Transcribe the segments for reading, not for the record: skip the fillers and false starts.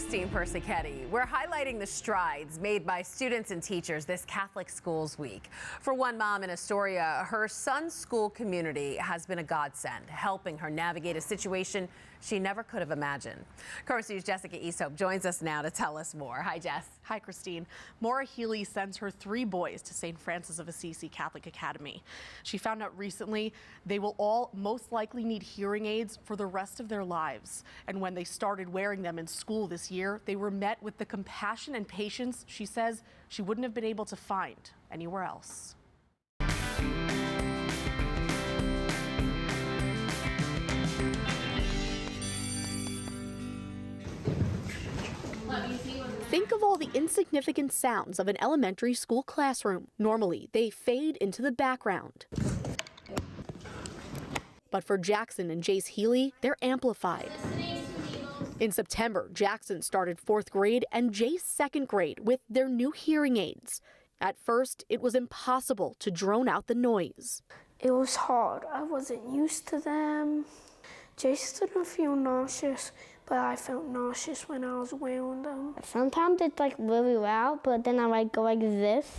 Christine Persichetti. We're highlighting the strides made by students and teachers this Catholic Schools Week. For one mom in Astoria, her son's school community has been a godsend, helping her navigate a situation she never could have imagined. Current News' Jessica Easthope joins us now to tell us more. Hi, Jess. Hi, Christine. Maura Healy sends her 3 boys to St. Francis of Assisi Catholic Academy. She found out recently they will all most likely need hearing aids for the rest of their lives. And when they started wearing them in school this year, they were met with the compassion and patience she says she wouldn't have been able to find anywhere else. Think of all the insignificant sounds of an elementary school classroom. Normally, they fade into the background. But for Jackson and Jace Healy, they're amplified. In September, Jackson started 4th grade and Jace 2nd grade with their new hearing aids. At first, it was impossible to drone out the noise. It was hard. I wasn't used to them. Jace didn't feel nauseous, but I felt nauseous when I was wearing them. Sometimes it's like really loud, but then I like go like this.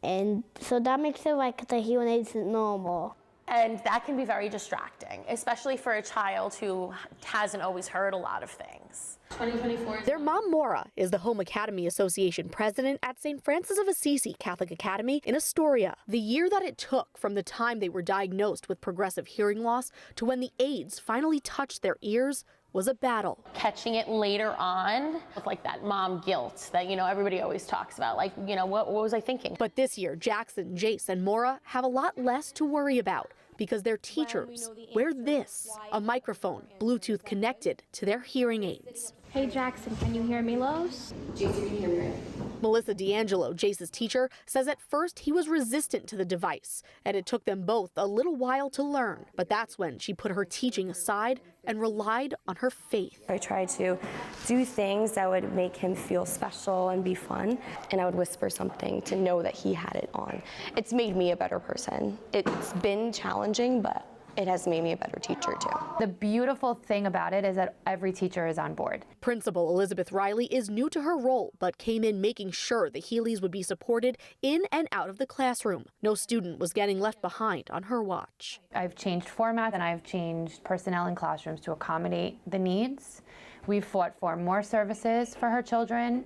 And so that makes it like the hearing aid isn't normal. And that can be very distracting, especially for a child who hasn't always heard a lot of things. 2024. Their mom, Maura, is the Home Academy Association president at St. Francis of Assisi Catholic Academy in Astoria. The year that it took from the time they were diagnosed with progressive hearing loss to when the aids finally touched their ears was a battle. Catching it later on with like that mom guilt that, everybody always talks about, like, what was I thinking? But this year, Jackson, Jace, and Maura have a lot less to worry about because their teachers wear this, a microphone Bluetooth connected to their hearing aids. Hey Jackson, can you hear me, Lowe's? Jason, can you hear me? Melissa D'Angelo, Jace's teacher, says at first he was resistant to the device, and it took them both a little while to learn. But that's when she put her teaching aside and relied on her faith. I tried to do things that would make him feel special and be fun, and I would whisper something to know that he had it on. It's made me a better person. It's been challenging, but it has made me a better teacher too. The beautiful thing about it is that every teacher is on board. Principal Elizabeth Riley is new to her role, but came in making sure the Healys would be supported in and out of the classroom. No student was getting left behind on her watch. I've changed format and I've changed personnel in classrooms to accommodate the needs. We've fought for more services for her children,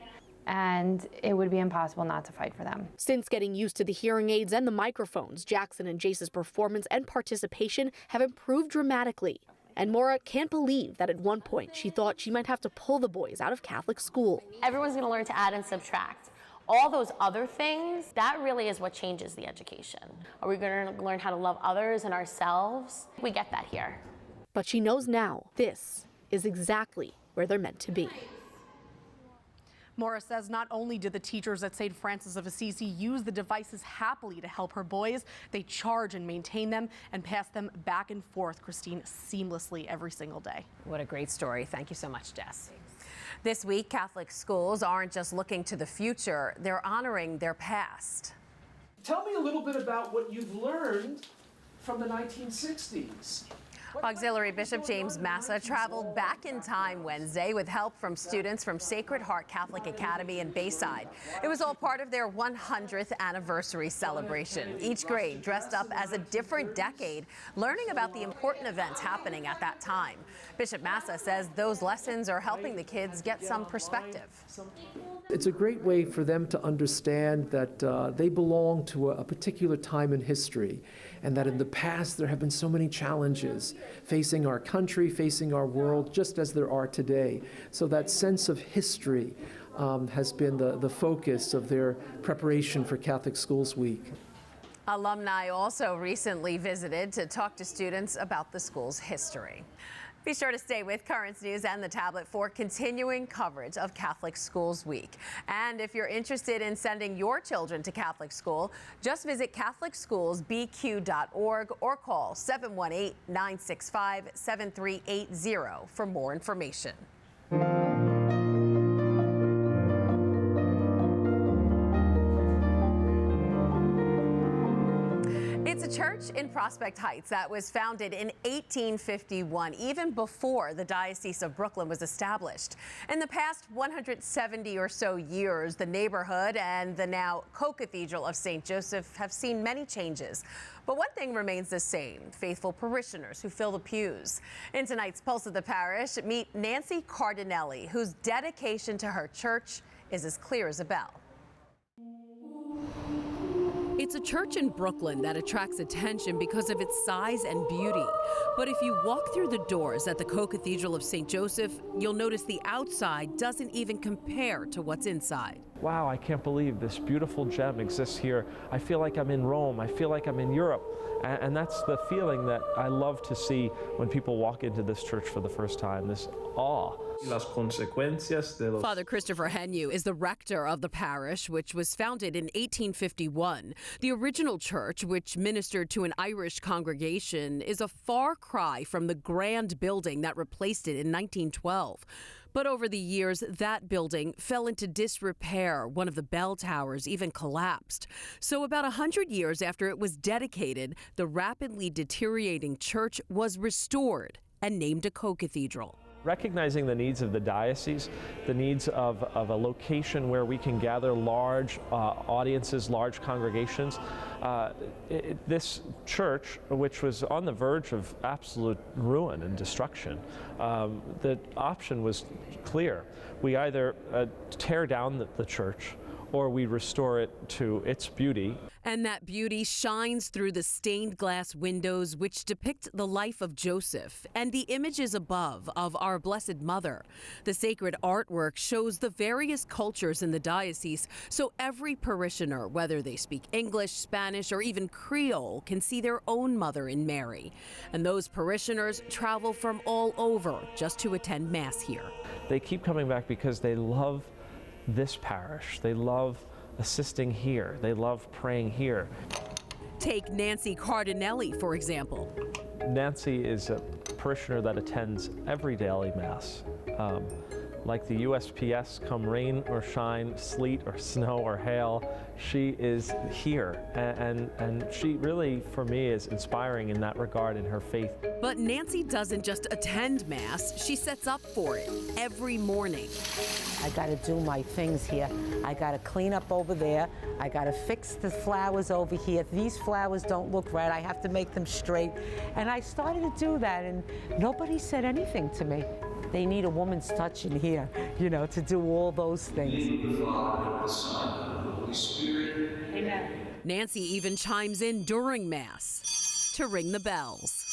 and it would be impossible not to fight for them. Since getting used to the hearing aids and the microphones, Jackson and Jace's performance and participation have improved dramatically. And Maura can't believe that at one point she thought she might have to pull the boys out of Catholic school. Everyone's going to learn to add and subtract. All those other things, that really is what changes the education. Are we going to learn how to love others and ourselves? We get that here. But she knows now this is exactly where they're meant to be. Maura says not only did the teachers at St. Francis of Assisi use the devices happily to help her boys, they charge and maintain them and pass them back and forth, Christine, seamlessly every single day. What a great story. Thank you so much, Jess. This week, Catholic schools aren't just looking to the future, they're honoring their past. Tell me a little bit about what you've learned from the 1960s. Auxiliary Bishop James Massa traveled back in time Wednesday with help from students from Sacred Heart Catholic Academy in Bayside. It was all part of their 100th anniversary celebration. Each grade dressed up as a different decade, learning about the important events happening at that time. Bishop Massa says those lessons are helping the kids get some perspective. It's a great way for them to understand that they belong to a particular time in history, and that in the past there have been so many challenges facing our country, facing our world, just as there are today. So that sense of history has been the focus of their preparation for Catholic Schools Week. Alumni also recently visited to talk to students about the school's history. Be sure to stay with Currents News and the tablet for continuing coverage of Catholic Schools Week. And if you're interested in sending your children to Catholic school, just visit CatholicSchoolsBQ.org or call 718-965-7380 for more information. It's a church in Prospect Heights that was founded in 1851, even before the Diocese of Brooklyn was established. In the past 170 or so years, the neighborhood and the now Co-Cathedral of St. Joseph have seen many changes. But one thing remains the same: faithful parishioners who fill the pews. In tonight's Pulse of the Parish, meet Nancy Cardinelli, whose dedication to her church is as clear as a bell. It's a church in Brooklyn that attracts attention because of its size and beauty. But if you walk through the doors at the Co-Cathedral of St. Joseph, you'll notice the outside doesn't even compare to what's inside. Wow, I can't believe this beautiful gem exists here. I feel like I'm in Rome. I feel like I'm in Europe. And that's the feeling that I love to see when people walk into this church for the first time, this awe. Father Christopher Henue is the rector of the parish, which was founded in 1851. The original church, which ministered to an Irish congregation, is a far cry from the grand building that replaced it in 1912. But over the years, that building fell into disrepair. One of the bell towers even collapsed. So about 100 years after it was dedicated, the rapidly deteriorating church was restored and named a co-cathedral. Recognizing the needs of the diocese, the needs of a location where we can gather large audiences, large congregations. This church, which was on the verge of absolute ruin and destruction, the option was clear. We either tear down the church or we restore it to its beauty. And that beauty shines through the stained glass windows which depict the life of Joseph and the images above of our Blessed Mother. The sacred artwork shows the various cultures in the diocese, so every parishioner, whether they speak English, Spanish, or even Creole, can see their own mother in Mary. And those parishioners travel from all over just to attend Mass here. They keep coming back because they love this parish. They love assisting here. They love praying here. Take Nancy Cardinelli, for example. Nancy is a parishioner that attends every daily Mass. Like the USPS, come rain or shine, sleet or snow or hail, she is here. And she really, for me, is inspiring in that regard in her faith. But Nancy doesn't just attend Mass, she sets up for it every morning. I gotta do my things here. I gotta clean up over there. I gotta fix the flowers over here. These flowers don't look right. I have to make them straight. And I started to do that, and nobody said anything to me. They need a woman's touch in here, you know, to do all those things. Amen. Nancy even chimes in during Mass to ring the bells.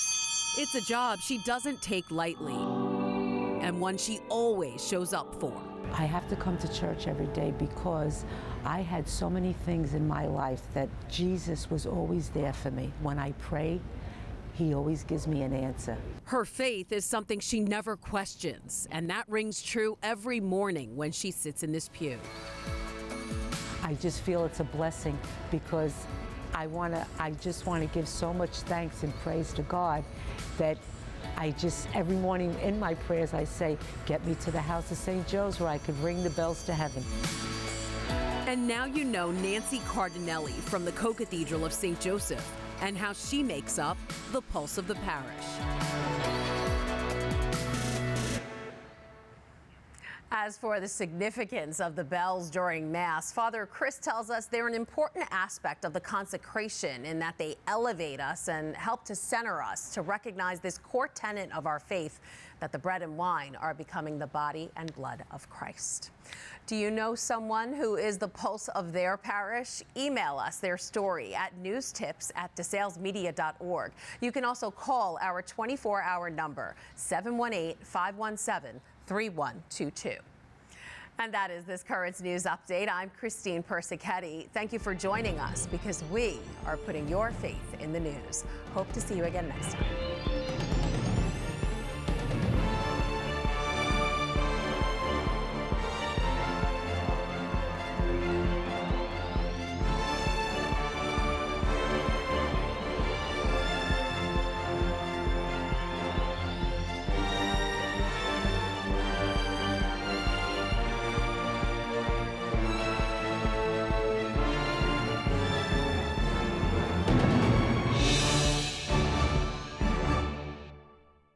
It's a job she doesn't take lightly, and one she always shows up for. I have to come to church every day because I had so many things in my life that Jesus was always there for me. When I pray, He always gives me an answer. Her faith is something she never questions, and that rings true every morning when she sits in this pew. I just feel it's a blessing because I just want to give so much thanks and praise to God that every morning in my prayers I say, get me to the house of St. Joe's where I could ring the bells to heaven. And now you know Nancy Cardinelli from the Co-Cathedral of St. Joseph and how she makes up the pulse of the parish. As for the significance of the bells during Mass, Father Chris tells us they're an important aspect of the consecration in that they elevate us and help to center us to recognize this core tenet of our faith, that the bread and wine are becoming the body and blood of Christ. Do you know someone who is the pulse of their parish? Email us their story at newstips@desalesmedia.org. You can also call our 24-hour number, 718-517-3122. And that is this Currents News Update. I'm Christine Persichetti. Thank you for joining us because we are putting your faith in the news. Hope to see you again next time.